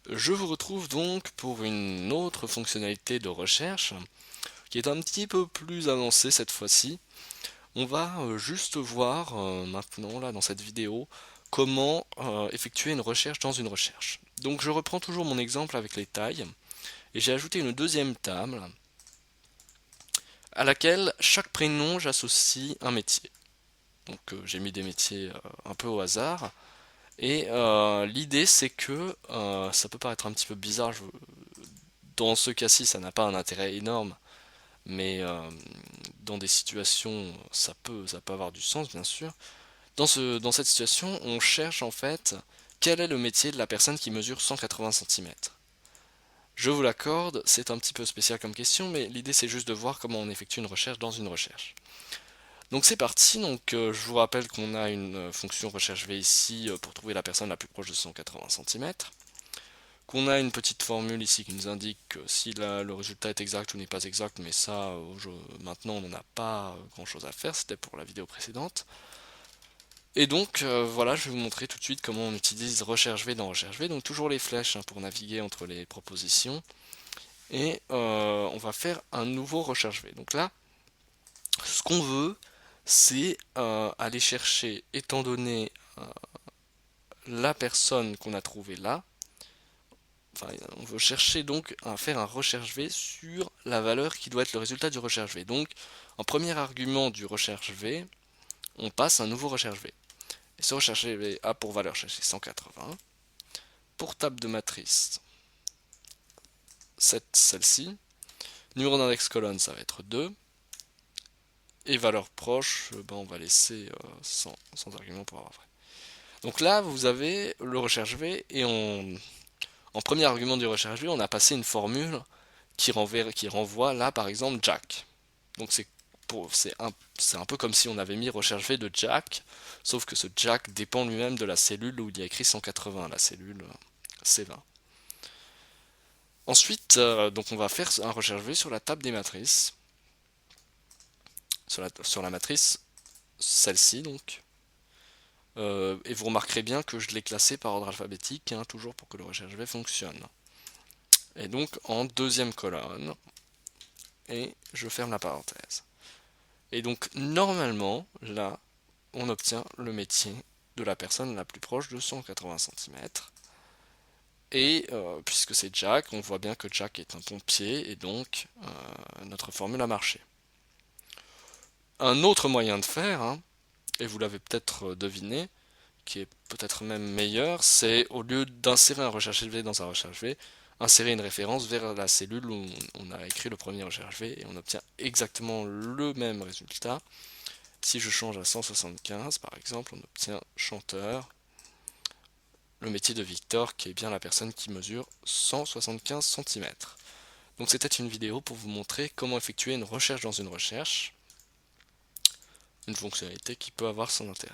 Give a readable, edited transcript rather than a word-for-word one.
Je vous retrouve donc pour une autre fonctionnalité de recherche qui est un petit peu plus avancée cette fois-ci. On va juste voir maintenant là dans cette vidéo comment effectuer une recherche dans une recherche. Donc je reprends toujours mon exemple avec les tailles et j'ai ajouté une deuxième table à laquelle chaque prénom j'associe un métier. Donc j'ai mis des métiers un peu au hasard. Et l'idée c'est que ça peut paraître un petit peu bizarre, dans ce cas-ci ça n'a pas un intérêt énorme, mais dans des situations ça peut avoir du sens bien sûr. Dans cette situation on cherche en fait quel est le métier de la personne qui mesure 180 cm. Je vous l'accorde, c'est un petit peu spécial comme question, mais l'idée c'est juste de voir comment on effectue une recherche dans une recherche. Donc c'est parti, donc je vous rappelle qu'on a une fonction recherche V ici pour trouver la personne la plus proche de 180 cm, qu'on a une petite formule ici qui nous indique si le résultat est exact ou n'est pas exact, mais ça maintenant on n'en a pas grand chose à faire, c'était pour la vidéo précédente. Et donc voilà, je vais vous montrer tout de suite comment on utilise recherche V dans recherche V, donc toujours les flèches pour naviguer entre les propositions, et on va faire un nouveau recherche V. Donc là, ce qu'on veut, c'est aller chercher, étant donné la personne qu'on a trouvée là, enfin, on veut chercher donc à faire un recherche V sur la valeur qui doit être le résultat du recherche V. Donc, en premier argument du recherche V, on passe un nouveau recherche V. Et ce recherche V a pour valeur chercher 180. Pour table de matrice, celle-ci. Numéro d'index colonne, ça va être 2. Et valeur proche, ben, on va laisser sans argument pour avoir vrai. Donc là, vous avez le recherche V et en premier argument du recherche V, on a passé une formule qui renvoie là par exemple Jack. Donc c'est un peu comme si on avait mis recherche V de Jack, sauf que ce Jack dépend lui-même de la cellule où il y a écrit 180, la cellule C20. Ensuite, donc on va faire un recherche V sur la table des matrices, sur la matrice, celle-ci donc. Et vous remarquerez bien que je l'ai classé par ordre alphabétique, hein, toujours pour que le recherche V fonctionne. Et donc en deuxième colonne, et je ferme la parenthèse. Et donc normalement, là, on obtient le métier de la personne la plus proche de 180 cm. Et puisque c'est Jack, on voit bien que Jack est un pompier, et donc notre formule a marché. Un autre moyen de faire, hein, et vous l'avez peut-être deviné, qui est peut-être même meilleur, c'est au lieu d'insérer un recherche V dans un recherche V, insérer une référence vers la cellule où on a écrit le premier recherche V et on obtient exactement le même résultat. Si je change à 175 par exemple, on obtient chanteur, le métier de Victor qui est bien la personne qui mesure 175 cm. Donc c'était une vidéo pour vous montrer comment effectuer une recherche dans une recherche, une fonctionnalité qui peut avoir son intérêt.